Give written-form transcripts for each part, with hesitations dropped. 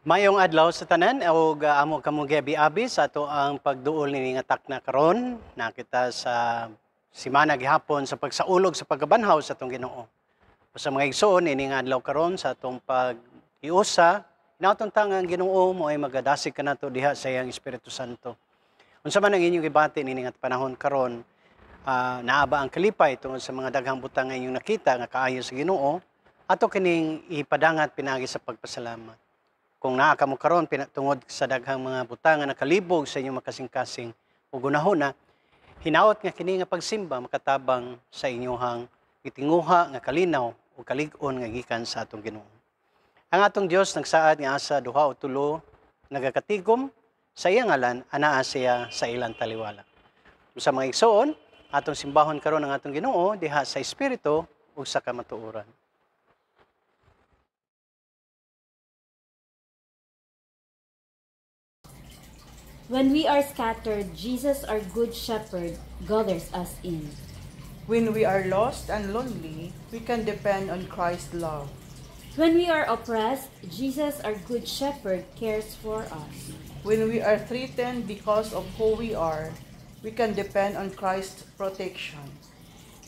Mayong adlaw sa tanan o amo kamo abi sa ato ang pagduol ni nga takna karon nakita sa simana gihapon sa pagsaulog sa pagkabanhaw sa atong Ginoo. Sa mga igsoon ini nga adlaw karon sa atong pag-iusa inaton tangang Ginoo mo ay magadasig kanato diha sa iyang Espiritu Santo. Unsa man ang inyong gibati ini nga panahon karon, naaba ang kalipay tungod sa mga daghang butang nga inyong nakita nga kaayo sa Ginoo ato kining ipadangat pinagi sa pagpasalamat. Kung naa ka mo karon tungod sa daghang mga butang nga nakalibog sa inyong makasing-kasing ug gunahon hinaot nga kini nga pagsimba makatabang sa inyohang gitinguha nga kalinaw ug kalig-on nga gikan sa atong Ginoo. Ang atong Dios nagsaad nga asa duha o tulo nagakatigom sa iyang ngalan anaa siya sa ilang taliwala. Sa mga igsoon, atong simbahon karon ang atong Ginoo diha sa espiritu ug sa kamatuoran. When we are scattered, Jesus, our good shepherd, gathers us in. When we are lost and lonely, we can depend on Christ's love. When we are oppressed, Jesus, our good shepherd, cares for us. When we are threatened because of who we are, we can depend on Christ's protection.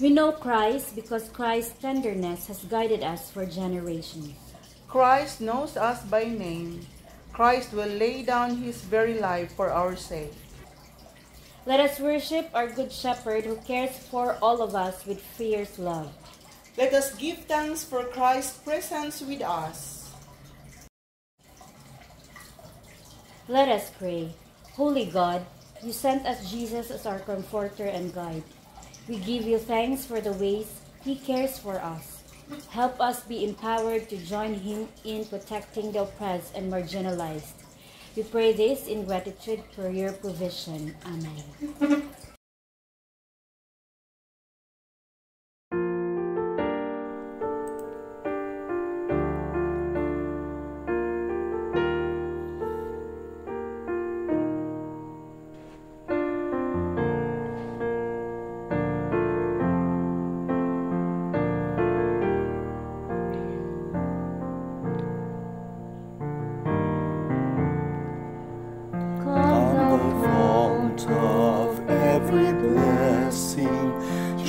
We know Christ because Christ's tenderness has guided us for generations. Christ knows us by name. Christ will lay down his very life for our sake. Let us worship our good shepherd who cares for all of us with fierce love. Let us give thanks for Christ's presence with us. Let us pray. Holy God, you sent us Jesus as our comforter and guide. We give you thanks for the ways he cares for us. Help us be empowered to join him in protecting the oppressed and marginalized. We pray this in gratitude for your provision. Amen.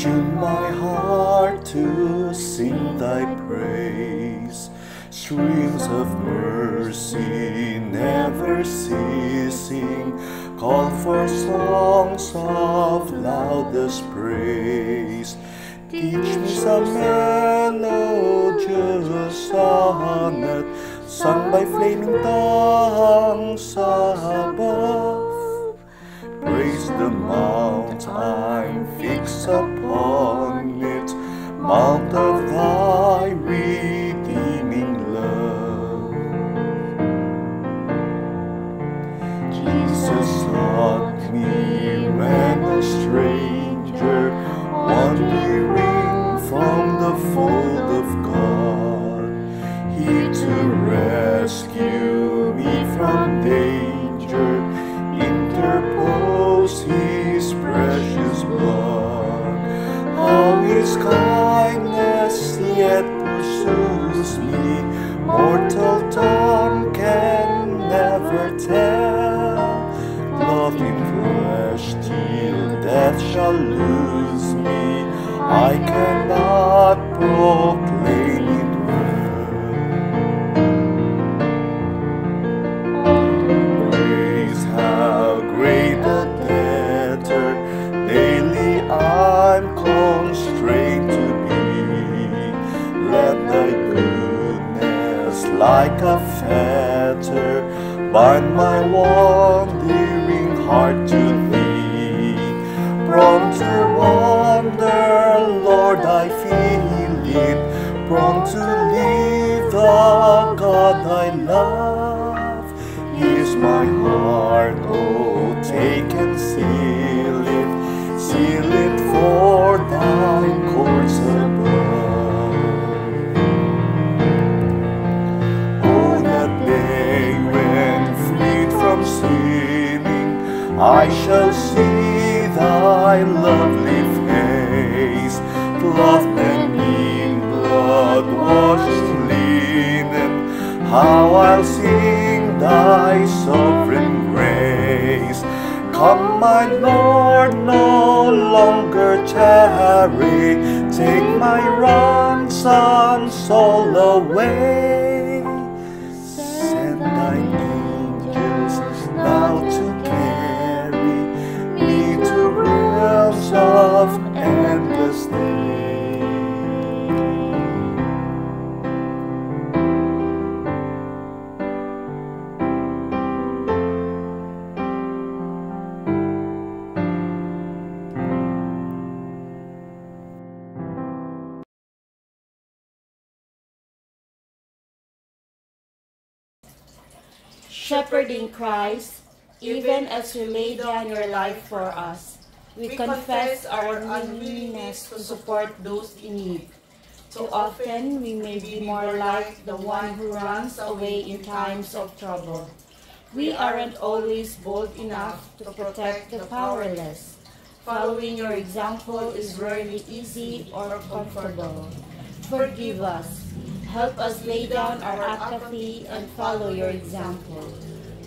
Tune my heart to sing thy praise. Streams of mercy never ceasing, call for songs of loudest praise. Teach me some melodious sonnet, sung by flaming tongues above. Praise the mount I'm fixed upon it, mount of thy redeeming love. Jesus sought me when a stranger, wandering from the fold of God. He to rescue me from danger interpose his precious blood. How his kindness yet pursues me, mortal tongue can never tell. Love in flesh till death shall lose me, I cannot proclaim it well. Praise how great a debtor daily I'm constrained to be. Let thy goodness like a fetter bind my wandering heart to thee. Prone to wander, Lord, I feel it, prone to leave the God I love. Here's my heart, oh, take and seal it for thine courts above. Oh, that day when freed from sinning, I shall see thy lovely face, love carry. Take my ransom soul away. Send thine angels now to carry me to realms of endless day. Shepherding Christ, even as you lay down your life for us, we confess our unwillingness to support those in need. Too often, we may be more like the one who runs away in times of trouble. We aren't always bold enough to protect the powerless. Following your example is rarely easy or comfortable. Forgive us. Help us lay down our apathy and follow your example.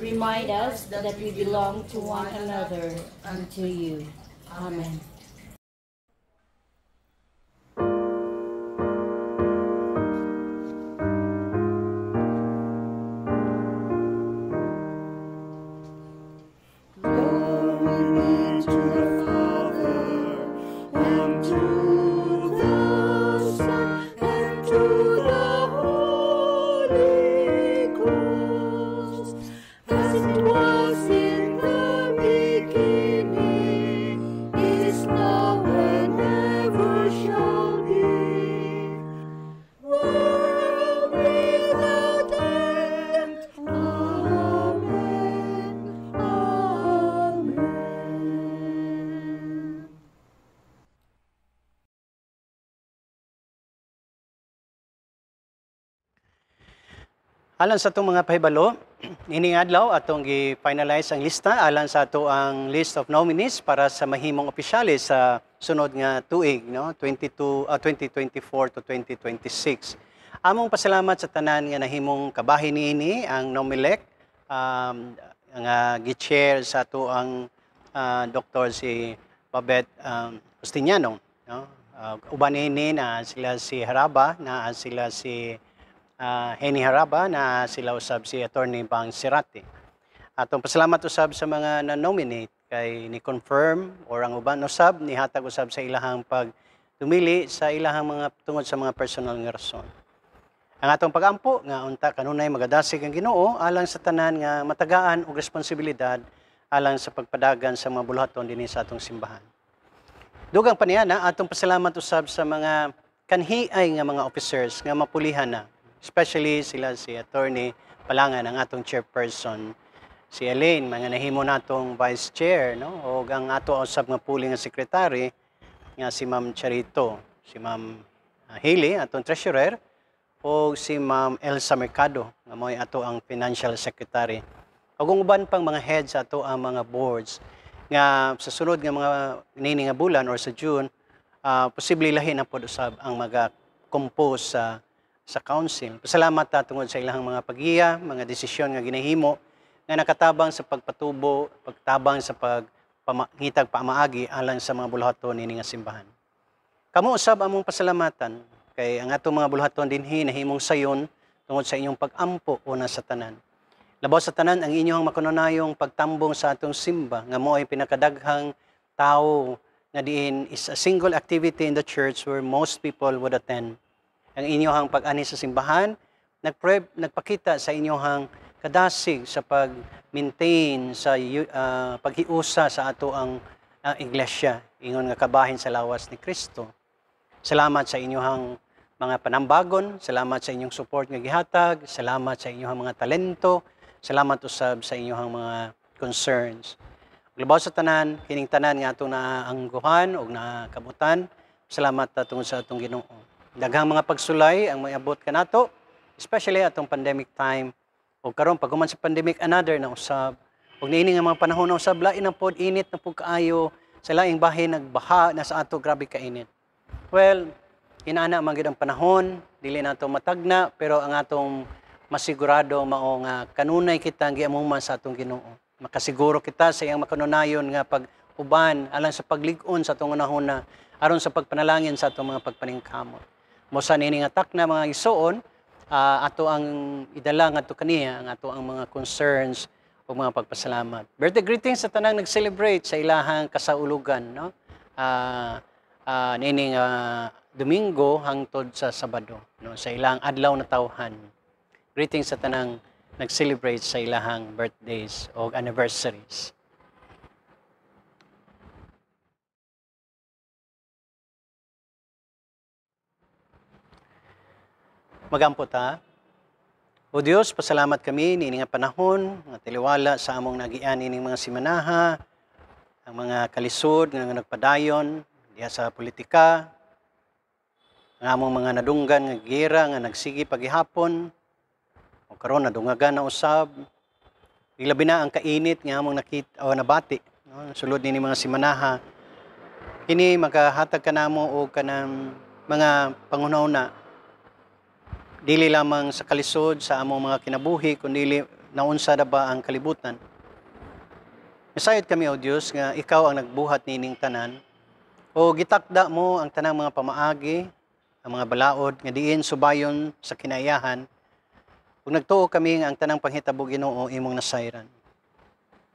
Remind us that we belong to one another and to you. Amen. Glory to the Father, and to the Son, and to the Holy Ghost, as it was in the beginning, is now, and ever shall be, world without end. Amen. Amen. Alang sa itong mga pahibalo, ining adlaw atong gi-finalize ang lista alang sa ato ang list of nominees para sa mahimong opisyalis sa sunod nga tuig, no? 2024 to 2026. Among pasalamat sa tanan nga nahimong kabahin niini ang NOMELEC, nga gi-chair sa ato ang Dr. si Babette Justiniano, no? Uban niini na sila si Haraba, na sila si Henny Haraba, na sila usab si Attorney Bang Sirati. Atong pasalamat usab sa mga na-nominate kay ni-confirm or ang uban usab nihatag usab sa ilahang pagtumili sa ilahang mga tungod sa mga personal nga rason. Ang atong pagampo nga unta kanunay magadasig ang Ginoo alang sa tanan nga matagaan og responsibilidad alang sa pagpadagan sa mga buluhaton dinhi sa atong simbahan. Dugang paniyana atong pasalamat usab sa mga kanhiay nga mga officers nga mapulihan na. Especially sila si Attorney Palangan, ang atong chairperson, si Elaine, mga nahimo natong vice chair, no? O ang ato usab nga puli nga secretary nga si Ma'am Charito, si Ma'am Hailey, atong treasurer, o si Ma'am Elsa Mercado, nga mo'y ato ang financial secretary. O kung uban pang mga heads ato ang mga boards nga sa sunod nga mga nini nga bulan or sa June, posible lahi na pod usab ang mag-compose sa council. Pasalamat ta tungod sa ilang mga paggiya, mga desisyon nga ginahimo nga nakatabang sa pagpatubo, pagtabang sa pagpangitag paamaagi alang sa mga buluhaton nini nga simbahan. Kamo usab among pasalamatan kay ang atong mga buluhaton dinhi nahimong sayon tungod sa inyong pag-ampo una sa tanan. Labaw sa tanan ang inyong makanunayong pagtambong sa atong simba nga mao ay pinakadaghang tao nga diin is a single activity in the church where most people would attend. Ang inyong pag-ani sa simbahan, nagpakita sa inyong kadasig sa pag-maintain, sa paghiusa sa ato ang iglesia, ingon nga kabahin sa lawas ni Kristo. Salamat sa inyong mga panambagon, salamat sa inyong support nga gihatag, salamat sa inyong mga talento, salamat usab sa inyong mga concerns. Labaw sa tanan, kining tanan nga atong naangguhan o nakabutan, salamat tungod sa atong Ginoo. Daghang mga pagsulay ang mayabot kanato, especially atong pandemic time. O karon pag human sa pandemic, another na usab. Og niini nga mga panahon na usab, lain na pod, init na pod kaayo, sa laing bahin nagbaha na sa ato, grabe ka init. Well, inaana man gid ang panahon, dili nato matagna, pero ang atong masigurado mao nga kanunay kita giamuman sa atong Ginoo. Makasiguro kita sa iyang makanunayon nga pag-uban alang sa pag-lig-on sa atong unahon na aron sa pagpanalangin sa atong mga pagpaningkamot. Mo sa nining atak na mga igsoon, ato ang idala ngadto kaniya ang ato ang mga concerns o mga pagpasalamat. Birthday greetings sa tanang nag-celebrate sa ilahang kasaulugan, no? Nining Domingo hangtod sa Sabado, no? Sa ilang adlaw na tawhan. Greetings sa tanang nag-celebrate sa ilahang birthdays o anniversaries. Magampot ha. O Diyos, pasalamat kami nining nga panahon, nga tiliwala sa among nagian ining mga simanaha, ang mga kalisod nga nagpadayon diha sa politika, ang among mga nadunggan nga gera nga nagsigi pagihapon, o karon nadungagan na usab. Ilabi na ang kainit nga among nakita o nabati, no? Sulod nining mga simanaha. Kini makahatag kanamo og kanang mga pangunahuna dili lamang sa kalisod sa among mga kinabuhi kundi naunsa na ba ang kalibutan. Masayod kami o Dios nga ikaw ang nagbuhat nining tanan o gitakda mo ang tanang mga pamaagi, ang mga balaod nga diin subayon sa kinayahan. Ug nagtuo kami nga ang tanang panghitabo Ginoo imong nasayran.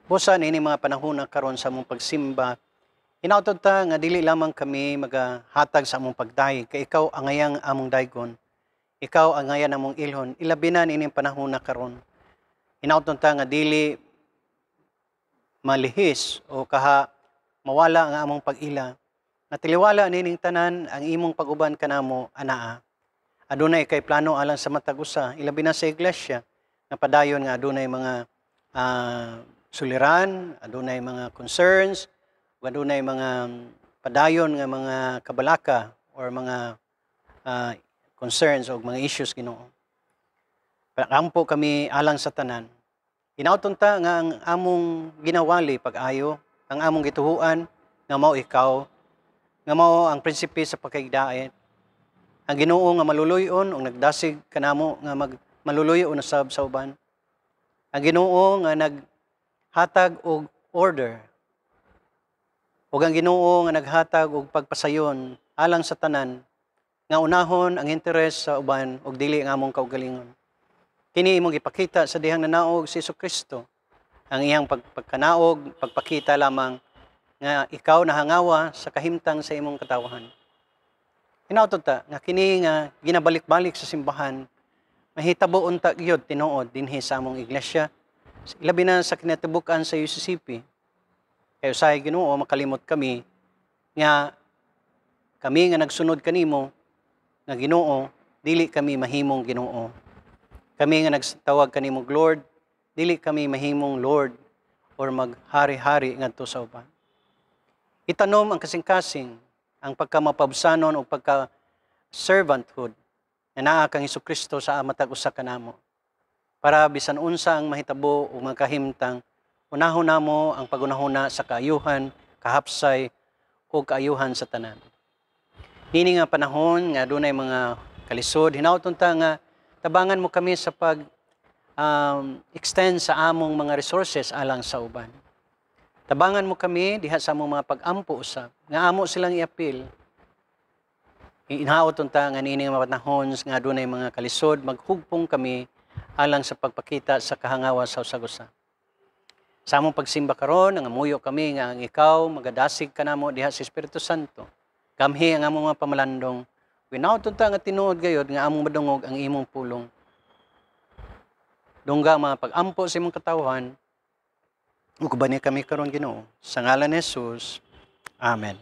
Busa nining mga panahon karon sa among pagsimba, inautod ta nga dili lamang kami magahatag sa among pagdaig kay ikaw ang ngayang among daygon. Ikaw ang ngayan among ilhon, ilabi na nining panahon na karon. Inauton ta nga dili malihis o kaha mawala ang among pag-ila. Nga tiliwala nining tanan ang imong pag-uban kanamo anaa. Adunay kay plano alang sa matag usa, ilabi na sa iglesia nga padayon nga adunay mga suliran, adunay mga concerns, adunay mga padayon nga mga kabalaka or mga concerns o mga issues Ginoo. Ampo kami alang sa tanan. Inauton ta nga ang among ginawali pag-ayo, ang among gituhuan nga mao ikaw, nga mao ang prinsipe sa pagkaigdaet. Ang Ginoo nga maluluyon o nagdasig kanamo nga maluluyon usab sa uban. Ang Ginoo nga naghatag og order. O ang Ginoo nga naghatag og pagpasayon alang sa tanan nga unahon ang interes sa uban ug dili ang among kaugalingon. Kini imong ipakita sa dihang nanaog si Jesucristo. Ang iyang pagkanaog, pagpakita lamang nga ikaw nahangawa sa kahimtang sa imong katawahan. Hinautot ta nga kini nga ginabalik-balik sa simbahan, mahitabo unta gyud tinuod dinhi sa among iglesia. Ilabi na sa kinatibukan sa UCCP. Kay usahay Ginoo makalimot kami nga kami nga nagsunod kanimo nga Ginoo, dili kami mahimong Ginoo. Kami nga nagtawag kanimong Lord, dili kami mahimong Lord or maghari-hari ngadto sa uban. Itanom ang kasing-kasing, ang pagkamapabsanon o pagka-servanthood na naa kang Hesukristo sa matag usa kanamo. Para bisan unsa ang mahitabo o magkahimtang, unahon namo ang pagunahuna sa kaayuhan, kahapsay o kaayuhan sa tanan. Nini nga panahon nga adunay mga kalisod, hinauton ta nga tabangan mo kami sa extend sa among mga resources alang sa uban. Tabangan mo kami diha sa among mga pag-ampo usab nga amo silang i-appeal. Hinauton ta nga nini nga panahon nga adunay mga kalisod, maghugpong kami alang sa pagpakita sa kahangawa sa usa-usa. Sa among pagsimba karon, nangamuyo kami nga ang ikaw magadasig kanamo diha sa Espiritu Santo. Kamhi ang among mga pamalandong. Winauton ta nga tinuod gayod nga among madungog ang imong pulong. Dungga mga pag-ampo sa imong katawhan. Ug bani kami karon Ginoo. Sa ngalan ni Jesus. Amen.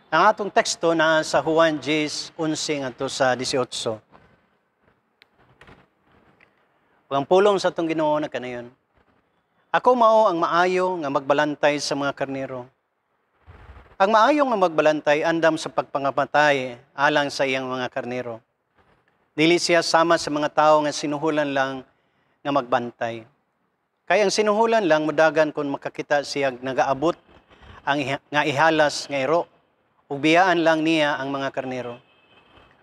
Ang atong teksto na sa Juan 10:11 ngadto sa 18. Ang pulong sa atong Ginoo na kanayon. Ako mao ang maayo nga magbalantay sa mga karnero. Ang maayo nga magbalantay andam sa pagpangamatay alang sa iyang mga karnero. Dili siya sama sa mga tao nga sinuhulan lang nga magbantay. Kaya ang sinuhulan lang mudagan kung makakita siya nagaabot nga ihalas nga iro. Ug biyaan lang niya ang mga karnero.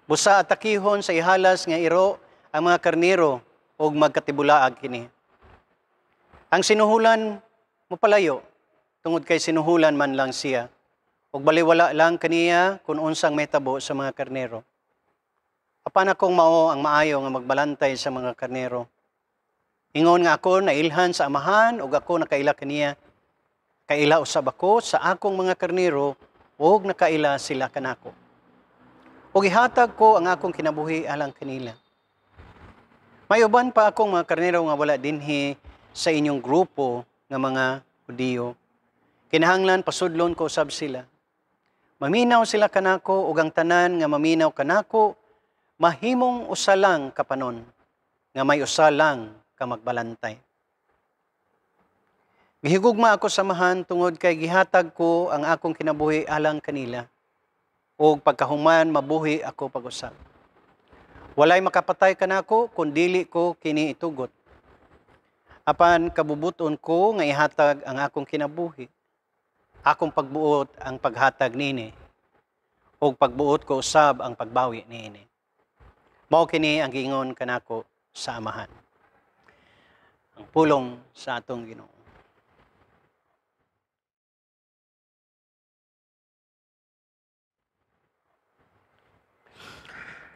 Busa atakihon sa ihalas nga iro ang mga karnero ug magkatibulaag kini. Ang sinuhulan mopalayo tungod kay sinuhulan man lang siya. Ug baliwala lang kaniya kung unsang mahitabo sa mga karnero. Apan akong mao ang maayo nga magbalantay sa mga karnero. Ingon nga ako nailhan sa amahan ug ako nakaila kaniya. Kaila usab ako sa akong mga karnero ug nakaila sila kanako. Ug ihatag ko ang akong kinabuhi alang kanila. May uban pa akong mga karnero nga wala dinhi sa inyong grupo nga mga Hudiyo. Kinahanglan pasudlon ko usab sila. Maminaw sila kanako ug ang tanan nga maminaw kanako mahimong usa lang kapanon nga may usa lang ka magbalantay. Gihigugma ako samahan tungod kay gihatag ko ang akong kinabuhi alang kanila. O pagkahuman mabuhi ako pag-usab. Walay makapatay kanako kun dili ko kini itugot. Apan kabubuton ko nga ihatag ang akong kinabuhi. Akong pagbuot ang paghatag nini. O pagbuot ko usab ang pagbawi niini. Mao kini ang giingon kanako sa amahan. Ang pulong sa atong Ginoo.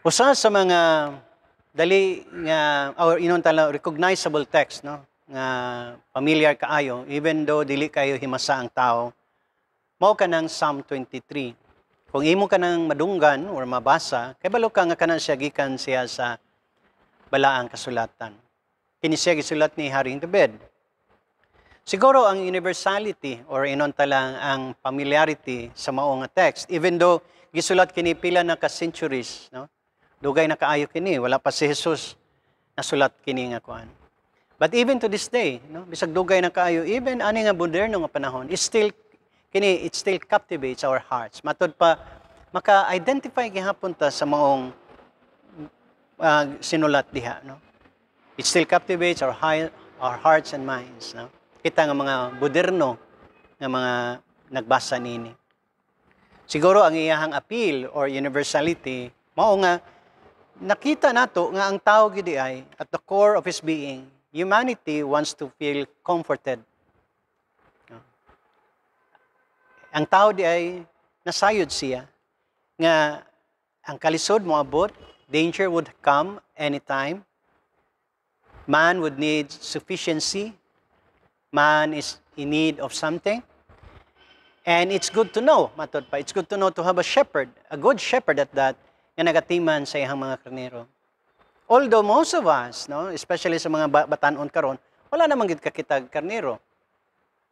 Usa sa mga dali nga or inon tala recognizable text no nga familiar kaayo even though dili kayo himasa ang tao mao kanang Psalm 23. Kung imo kanang madunggan or mabasa kay balo ka nga kanang siya gikan siya sa balaang kasulatan. Kini siya gisulat ni Haring David. Siguro ang universality or inon talang ang familiarity sa mao nga text even though gisulat kini pila na ka centuries no. Dugay na kaayo kini, wala pa si Jesus nasulat kini nga kuan. But even to this day, no, bisag dugay na kaayo, even ani nga moderno nga panahon, it still captivates our hearts. Matod pa maka-identify gihapon ta sa maong sinulat diha, no. It still captivates our hearts and minds, no. Kita nga mga moderno nga mga nagbasa nini. Siguro ang iyahang appeal or universality mao nga nakita nato nga ang tao gidi ay at the core of his being, humanity wants to feel comforted. Ang tao di ay nasayod siya nga ang kalisod moabot, danger would come anytime. Man would need sufficiency. Man is in need of something. And it's good to know, matod pa, it's good to know to have a shepherd, a good shepherd at that, nga nagatiman sa iyang mga karnero. Although most of us, no, especially sa mga batanon karon, wala namang gid kakitag karnero.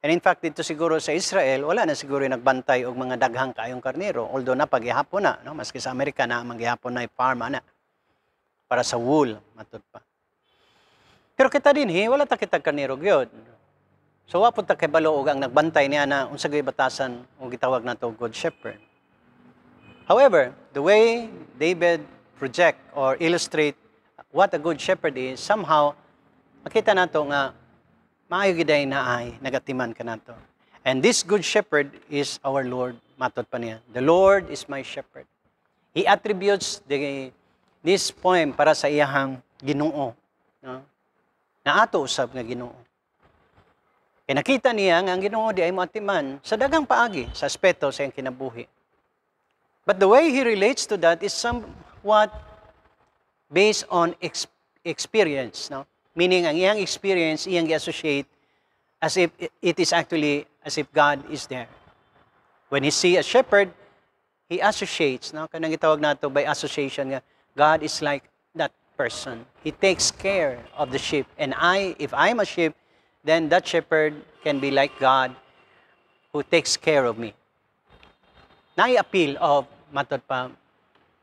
And in fact dito siguro sa Israel, wala na siguro nagbantay og mga daghang kaayong karnero. Although napaghihapon na, no, maski sa Amerika na manggihapon na farm ana para sa wool, matud pa. Pero kita dinhi wala ta kitag karnero gyud. So wa pud ta kay balo og ang nagbantay niya na unsa gay batasan og gitawag nato good shepherd. However, the way David project or illustrate what a good shepherd is, somehow, makita nato nga, maayo giday na ay nagatiman ka nato. And this good shepherd is our Lord, matod pa niya. The Lord is my shepherd. He attributes this poem para sa iyahang Ginoo. No? Na ato usab nga Ginoo. Kaya nakita niya nga ang Ginoo di ay moatiman sa daghang paagi, sa aspeto sa iyang kinabuhi. But the way he relates to that is somewhat based on experience, no? Meaning ang iyang experience, iyang i-associate as if it is actually as if God is there. When he see a shepherd, he associates, no? Kanang gitawag nato by association nga God is like that person. He takes care of the sheep. And if I'm a sheep, then that shepherd can be like God who takes care of me. nai-appeal of matod pa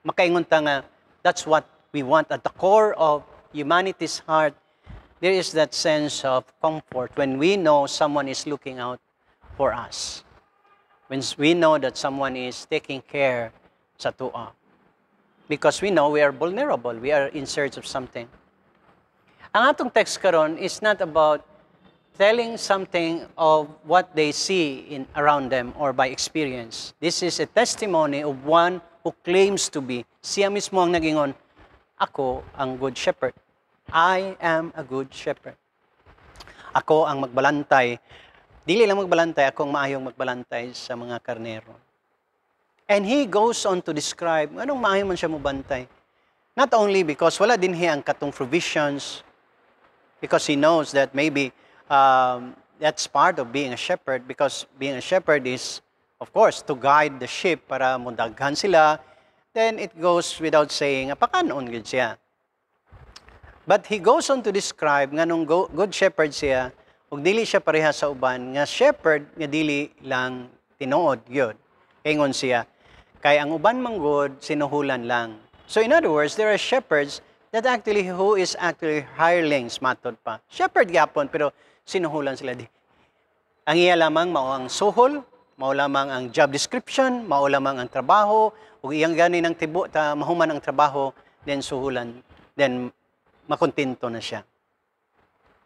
makaingon ta nga that's what we want at the core of humanity's heart. There is that sense of comfort when we know someone is looking out for us. When we know that someone is taking care sa tua. Because we know we are vulnerable, we are in search of something. Ang atong text karon is not about telling something of what they see in around them or by experience. This is a testimony of one who claims to be. Siya mismo ang nagingon, ako ang good shepherd. I am a good shepherd. Ako ang magbalantay. Dili lang magbalantay, ako ang maayong magbalantay sa mga karnero. And he goes on to describe, anong maayo man siya mabantay. Not only because wala din ang katong provisions, because he knows that maybe that's part of being a shepherd, because being a shepherd is, of course, to guide the sheep para mudaghan sila. Then it goes without saying, apakanon gid siya. But he goes on to describe nga nung good shepherd siya, ug dili siya pareha sa uban nga shepherd nga dili lang tinuod gyud. Ingon siya, kay ang uban manggod sinuhulan lang. So in other words, there are shepherds that actually who is actually hirelings matod pa. Shepherd gyapon pero sinuhulan sila di. Ang iya lamang mao ang suhol, mao lamang ang job description, mao lamang ang trabaho, ug iyang gani ng tibo ta mahuman ang trabaho, then suhulan, then makontento na siya.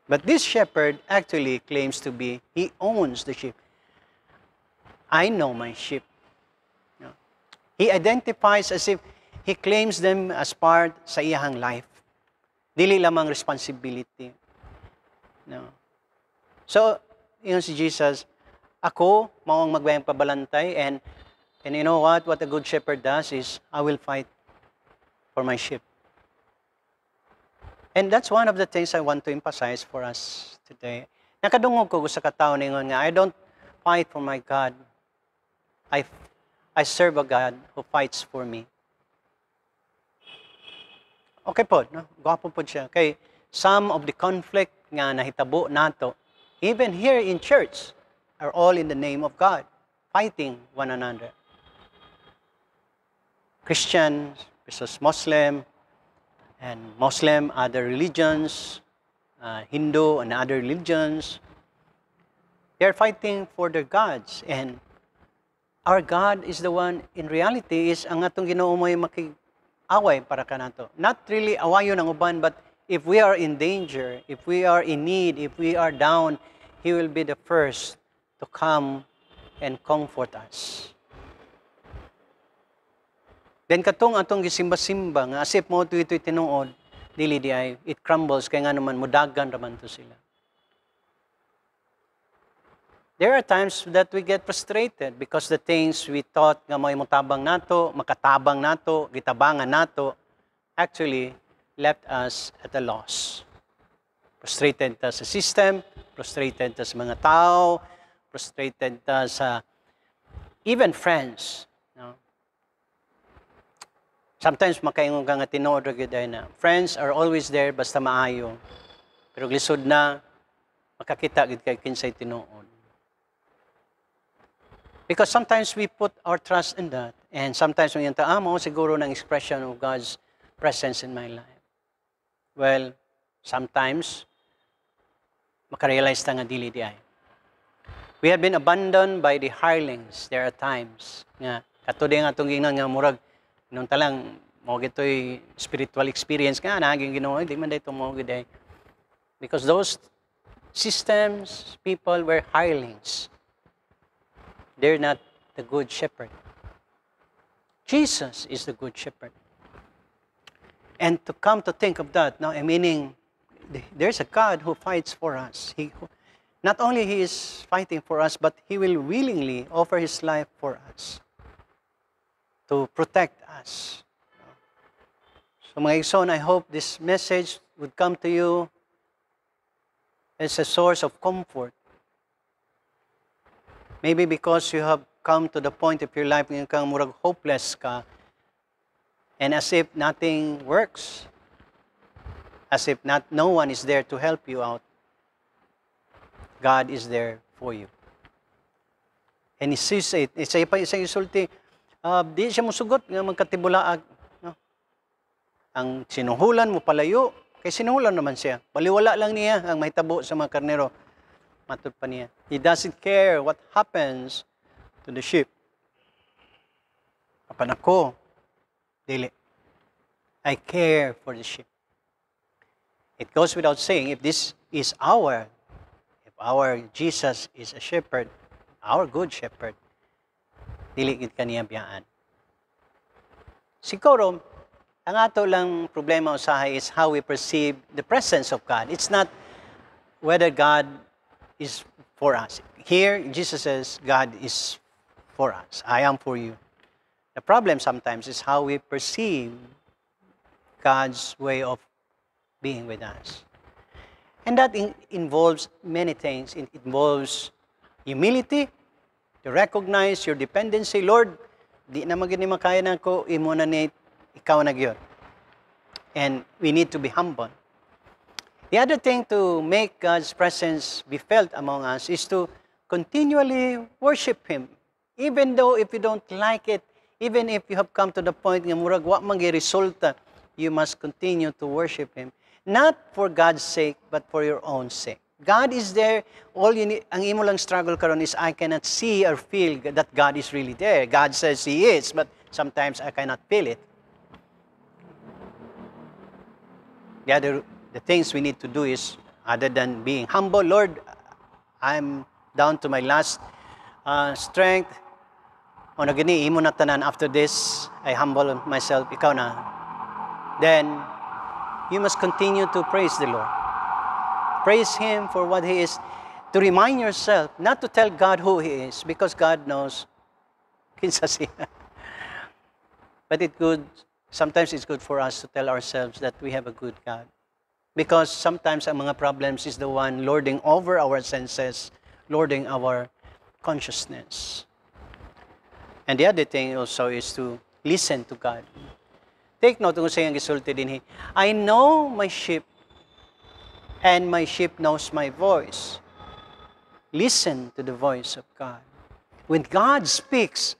But this shepherd actually claims to be, he owns the sheep. I know my sheep. No? He identifies as if he claims them as part sa iyahang life. Dili lamang responsibility. No? So, yun si Jesus, ako, maong magbayang pabalantay, and you know what a good shepherd does is, I will fight for my sheep. And that's one of the things I want to emphasize for us today. Nakadungog ko sa katao ningon nga, I don't fight for my God. I serve a God who fights for me. Okay po, no? Gwapo po siya. Kay some of the conflict nga nahitabo nato, even here in church, are all in the name of God, fighting one another. Christian versus Muslim, and Muslim, other religions, Hindu and other religions, they are fighting for their gods. And our God is the one, in reality, is ang atong Ginoo mo'y makig-away para kanato. Not really awayon ang uban, but if we are in danger, if we are in need, if we are down, He will be the first to come and comfort us. Then katong atong gisimba-simba nga asip mo ito'y tinuod, dili di ay, it crumbles, kaya nga naman mudagan raman to sila. There are times that we get frustrated because the things we thought nga may mutabang nato, makatabang nato, gitabangan nato, actually left us at a loss. Frustrated ta sa system, frustrated ta sa mga tao, frustrated ta sa even friends. Sometimes makaingon ka nga tinuod ra gyud na friends are always there basta maayo. Pero lisod na makakita gid kay kinsay tinuod. Because sometimes we put our trust in that, and sometimes when yanta mo siguro ng expression of God's presence in my life. Well, sometimes makarealize ta nga dili di ay. We have been abandoned by the hirelings. There are times nga katudi nga atong gingan nga murag nung talang, mo gito'y spiritual experience nga, naging Ginoo, di man dito mo giday. Because those systems, people were hirelings. They're not the good shepherd. Jesus is the good shepherd. And to come to think of that, now, meaning, there's a God who fights for us. Not only He is fighting for us, but He will willingly offer His life for us, to protect us. So mga igsoon, I hope this message would come to you as a source of comfort. Maybe because you have come to the point of your life ngayon kang murag hopeless ka, and as if nothing works, as if no one is there to help you out. God is there for you. And He says it, isang isulti, Di siya musugot nga magkatibulaag. No? Ang sinuhulan mo palayo, kay sinuhulan naman siya. Baliwala lang niya ang mahitabo sa mga karnero. Matod pa niya. He doesn't care what happens to the sheep. Apan ako, dili. I care for the sheep. It goes without saying, if our Jesus is a shepherd, our good shepherd, dili gid kaniya biyaan. Siguro, ang ato lang problema usahay is how we perceive the presence of God. It's not whether God is for us. Here, Jesus says, God is for us. I am for you. The problem sometimes is how we perceive God's way of being with us. And that involves many things. It involves humility, to recognize your dependency. Lord, di na magini makaya na ko, imo na ni ikaw na gyud. And we need to be humble. The other thing to make God's presence be felt among us is to continually worship Him. Even though if you don't like it, even if you have come to the point nga murag wa man gyud resulta, you must continue to worship Him. Not for God's sake, but for your own sake. God is there. All you need, ang imo lang struggle karon is I cannot see or feel that God is really there. God says He is, but sometimes I cannot feel it. The things we need to do is, other than being humble, Lord, I'm down to my last strength. O na gani, imo na tanan, after this, I humble myself, ikaw na. Then, you must continue to praise the Lord. Praise Him for what He is. To remind yourself, not to tell God who He is, because God knows kinsa siya. But sometimes it's good for us to tell ourselves that we have a good God. Because sometimes ang mga problems is the one lording over our senses, lording our consciousness. And the other thing also is to listen to God. Take note kung sa'yo ang gisulti din. I know my sheep, and my sheep knows my voice. Listen to the voice of God. When God speaks,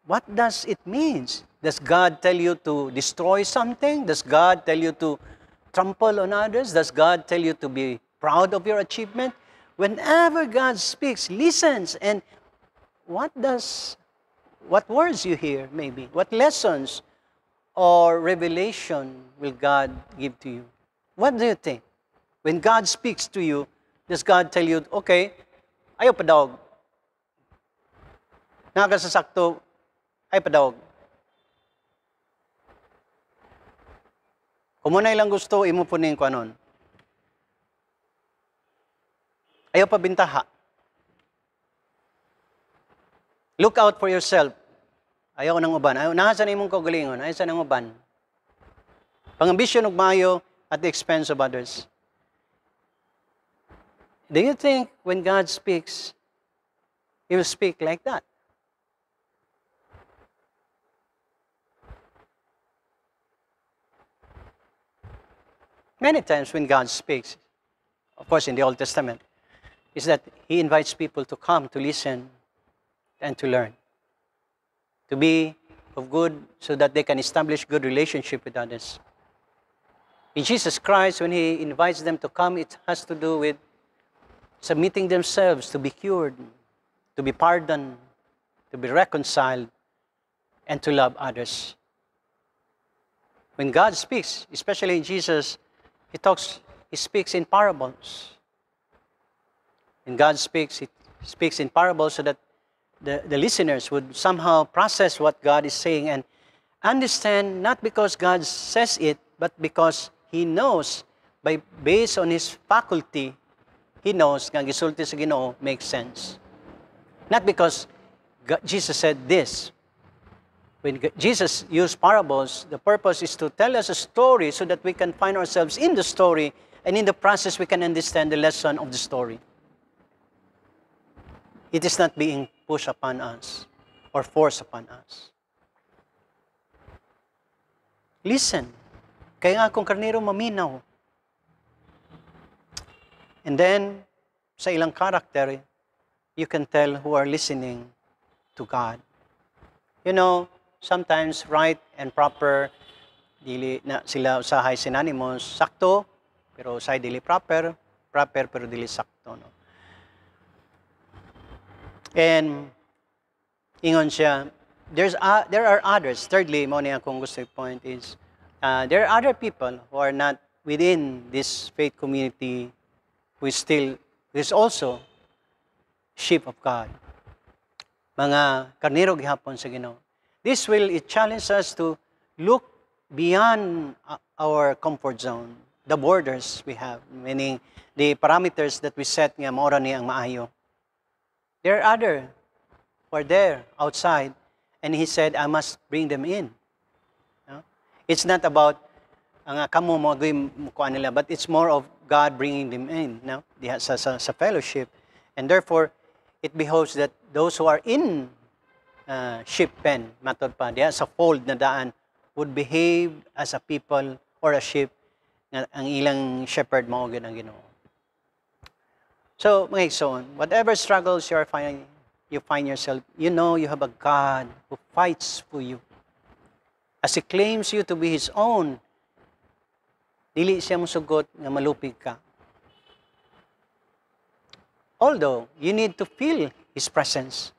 what does it mean? Does God tell you to destroy something? Does God tell you to trample on others? Does God tell you to be proud of your achievement? Whenever God speaks, listens, and what words you hear, maybe? What lessons or revelation will God give to you? What do you think? When God speaks to you, does God tell you, okay, ayaw padawag. Nakasasakto, ay padawag. Kung muna ilang gusto, imo po ning kwanon. Ayaw pabintaha. Look out for yourself. Ayaw ng uban. Ayaw, nasa na imong kaugalingon. Ayaw sa ng uban. Pangambisyon ug maayo at the expense of others. Do you think when God speaks, He will speak like that? Many times when God speaks, of course in the Old Testament, is that He invites people to come to listen and to learn. To be of good so that they can establish good relationship with others. In Jesus Christ, when He invites them to come, it has to do with submitting themselves to be cured, to be pardoned, to be reconciled, and to love others. When God speaks, especially in Jesus, He speaks in parables. When God speaks, He speaks in parables so that the listeners would somehow process what God is saying and understand, not because God says it, but because He knows, based on His faculty, He knows nga gisulti sa Ginoo makes sense. Not because Jesus said this. When Jesus used parables, the purpose is to tell us a story so that we can find ourselves in the story, and in the process we can understand the lesson of the story. It is not being pushed upon us or forced upon us. Listen. Kaya nga kung karnero maminaw. And then, sa ilang character, you can tell who are listening to God. You know, sometimes right and proper, dili na sila usahay synonymous, sakto, pero usahay dili proper, proper pero dili sakto. No? And, ingon siya, there are others. Thirdly, mo niya akong gusto i-point is, there are other people who are not within this faith community who is also sheep of God. Mga karnero gihapon sa Ginoo. This will challenge us to look beyond our comfort zone, the borders we have, meaning the parameters that we set nga maura ni ang maayo. There are other who are there outside, and he said, I must bring them in. No? It's not about ang kamo mo kuan nila, but it's more of God bringing them in, no? Sa fellowship, and therefore it behoves that those who are in sheep pen, matod pa, diya sa fold na daan, would behave as a people or a sheep nga ang ilang shepherd mao gyud ang Ginoo. So, mga igsoon, whatever struggles you find yourself, you know you have a God who fights for you. As He claims you to be His own, dili siya musugot nga malupig ka. Although, you need to feel His presence.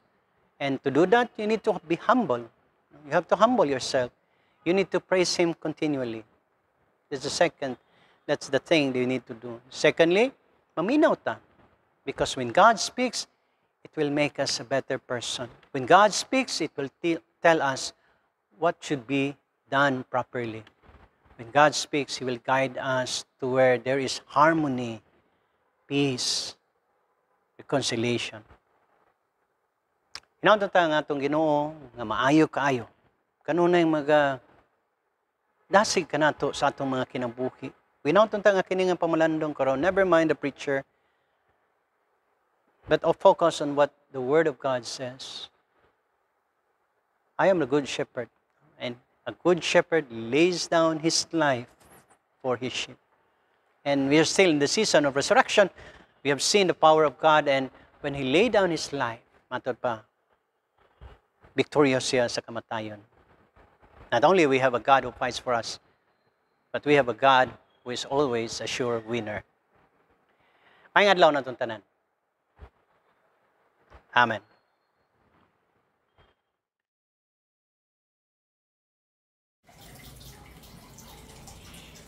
And to do that, you need to be humble. You have to humble yourself. You need to praise Him continually. That's the thing that you need to do. Secondly, maminaw ta. Because when God speaks, it will make us a better person. When God speaks, it will tell us what should be done properly. When God speaks, He will guide us to where there is harmony, peace, reconciliation. Inaunta ta nga itong Ginoo nga maayo kaayo. Kanunay dasig ka nato sa atong mga kinabuhi. Inaunta ta nga kini nga pamalandong karon. Never mind the preacher, but I'll focus on what the Word of God says. I am the good shepherd, and a good shepherd lays down his life for his sheep. And we are still in the season of resurrection. We have seen the power of God, and when He laid down His life, matod pa, victorious siya sa kamatayon. Not only we have a God who fights for us, but we have a God who is always a sure winner. Maayong adlaw na itong tanan. Amen.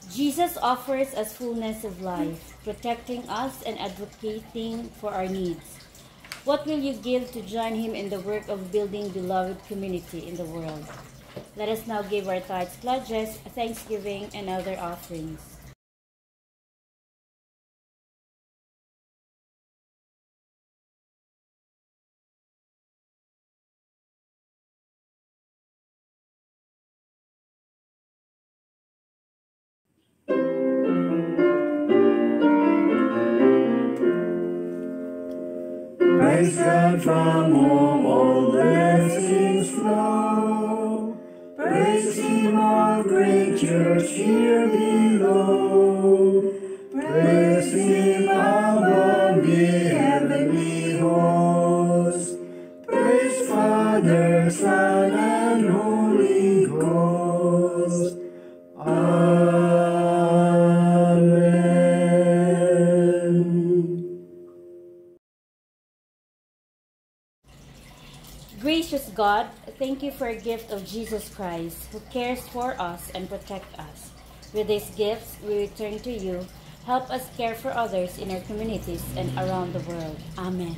Jesus offers us fullness of life, protecting us and advocating for our needs. What will you give to join Him in the work of building beloved community in the world? Let us now give our tithes, pledges, thanksgiving, and other offerings. Praise God from whom all blessings flow. Praise Him, all creatures here below. Praise Him above the heavenly hosts. Praise Father, Son, and Holy Ghost. Gracious God, thank you for a gift of Jesus Christ, who cares for us and protects us. With these gifts, we return to you. Help us care for others in our communities and around the world. Amen.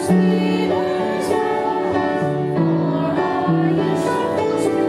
Sweet as love, for all your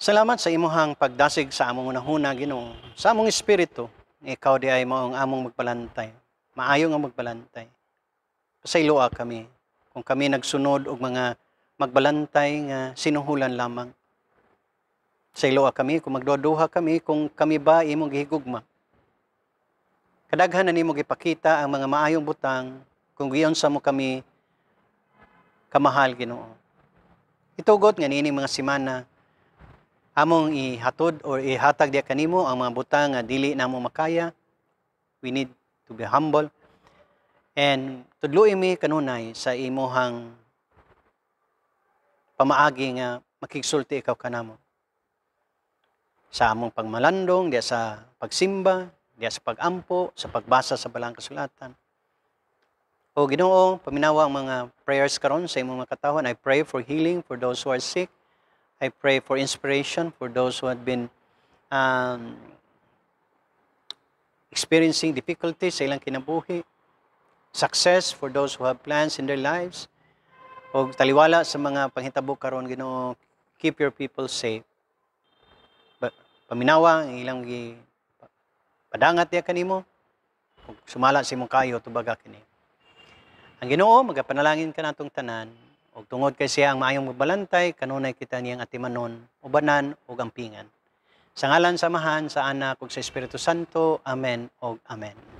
Salamat sa imuhang pagdasig sa among unahuna, Ginoo. Sa among espiritu, ikaw di ay mo ang among magbalantay. Maayo nga magbalantay. Pasayloa kami. Kung kami nagsunod og mga magbalantay nga sinuhulan lamang. Pasayloa kami, kung magduduha kami, kung kami ba imong gihigugma. Kadaghan na nimo gipakita ang mga maayong butang kung giyon sa mo kami kamahal, Ginoo. Itugot nga niining mga semana among ihatod or ihatag diya kanimo ang mga butang nga dili namo makaya. We need to be humble. And tudloy mi kanunay sa imuhang pamaagi nga makigsulti ikaw kanamo. Sa among pagmalandong, diya sa pagsimba, diya sa pagampo, sa pagbasa sa balang kasulatan. O Ginoo, paminawa ang mga prayers karon sa imong mga katawan. I pray for healing for those who are sick. I pray for inspiration for those who have been experiencing difficulties sa ilang kinabuhi. Success for those who have plans in their lives. O taliwala sa mga panghitabo karon, Ginoo, keep your people safe. Paminawa ang ilang padangat diya kanimo. Ug sumala sa imong kayo tubaga kini. Ang Ginoo, magapanalangin ka natong tanan. O tungod kay siya ang maayong magbalantay, kanunay kita niyang atimanon, ubanan o gampingan. Sa ngalan samahan sa Anak ug sa Espiritu Santo. Amen o Amen.